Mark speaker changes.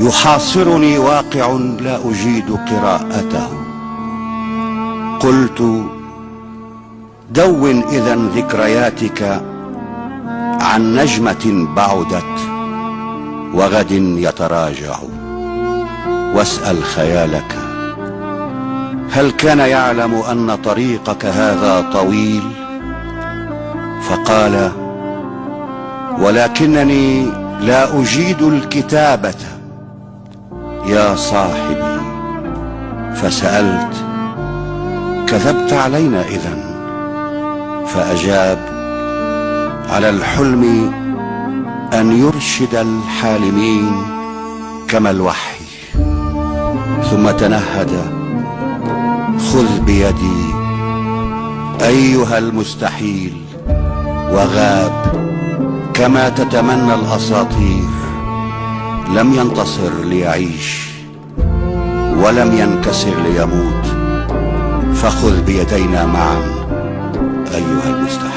Speaker 1: يحاصرني واقع لا أجيد قراءته. قلت دون إذن ذكرياتك عن نجمة بعدت وغد يتراجع، واسأل خيالك هل كان يعلم أن طريقك هذا طويل؟ فقال ولكنني لا أجيد الكتابة يا صاحبي. فسألت كذبت علينا إذن؟ فأجاب على الحلم أن يرشد الحالمين كما الوحي. ثم تنهد خذ بيدي أيها المستحيل وغاب كما تتمنى الأساطير. لم ينتصر ليعيش ولم ينكسر ليموت، فخذ بيدينا معا أيها المستحيل.